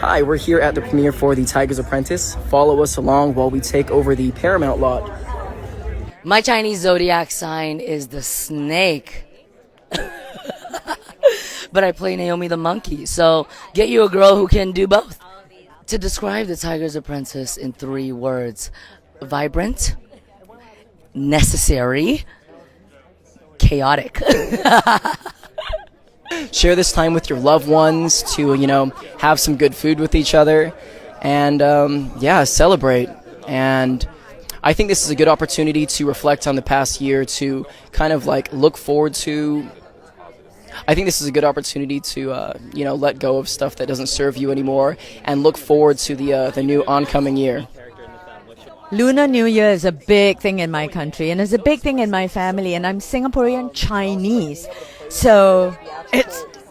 Hi, we're here at the premiere for The Tiger's Apprentice. Follow us along while we take over the Paramount lot. My Chinese zodiac sign is the snake. But I play Naomi the monkey, so get you a girl who can do both. To describe The Tiger's Apprentice in 3 words: vibrant, necessary, chaotic. Share this time with your loved ones to, have some good food with each other and, celebrate. And I think this is a good opportunity to reflect on the past year, to kind of look forward to. I think this is a good opportunity to, let go of stuff that doesn't serve you anymore and look forward to the new oncoming year. Lunar New Year is a big thing in my country, and it's a big thing in my family, and I'm Singaporean Chinese, so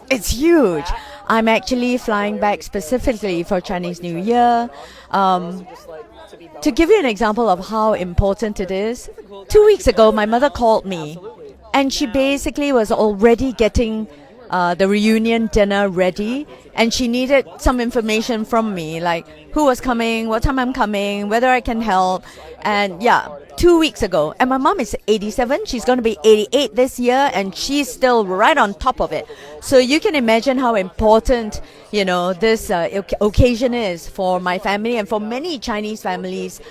it's huge. I'm actually flying back specifically for Chinese New Year. To give you an example of how important it is, 2 weeks ago my mother called me, and she basically was already getting the reunion dinner ready, and she needed some information from me, like who was coming, what time I'm coming, whether I can help. And 2 weeks ago, and my mom is 87, she's going to be 88 this year, and she's still right on top of it. So you can imagine how important this occasion is for my family and for many Chinese families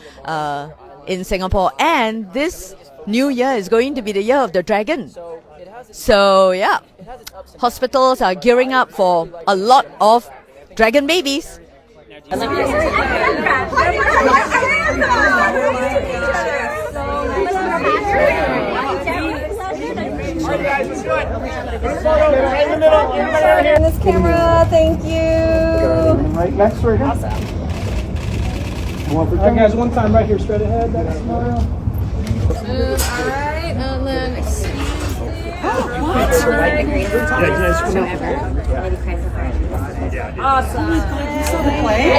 in Singapore. And this New Year is going to be the year of the dragon. So hospitals are gearing up for a lot of dragon babies. This camera, thank you. Right next to her. Awesome. All right, guys, one time right here, straight ahead. That's smile. Alright, and then excuse me. What? Awesome. You saw the play? I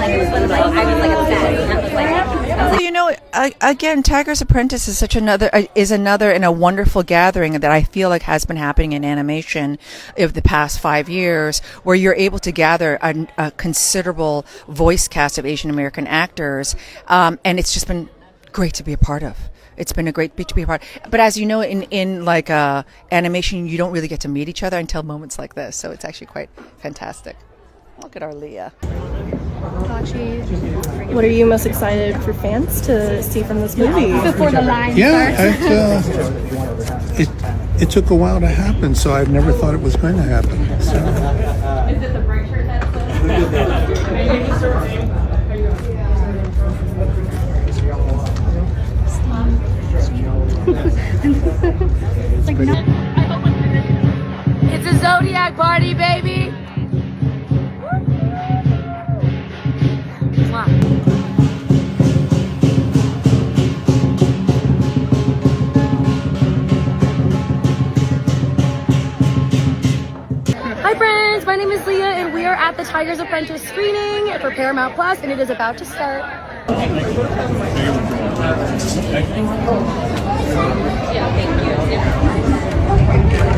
did. I was Again, Tiger's Apprentice is another and a wonderful gathering that I feel like has been happening in animation of the past 5 years, where you're able to gather a considerable voice cast of Asian American actors, and it's just been great to be a part of. It's been a great to be a part. But as you know, in animation, you don't really get to meet each other until moments like this. So it's actually quite fantastic. Look at our Leah. What are you most excited for fans to see from this movie? Before the line starts. It took a while to happen, so I've never thought it was going to happen. So. Is it the bright shirt that's It's a zodiac party, baby. Hi friends, my name is Leah and we are at the Tiger's Apprentice screening for Paramount Plus and it is about to start. Yeah, thank you.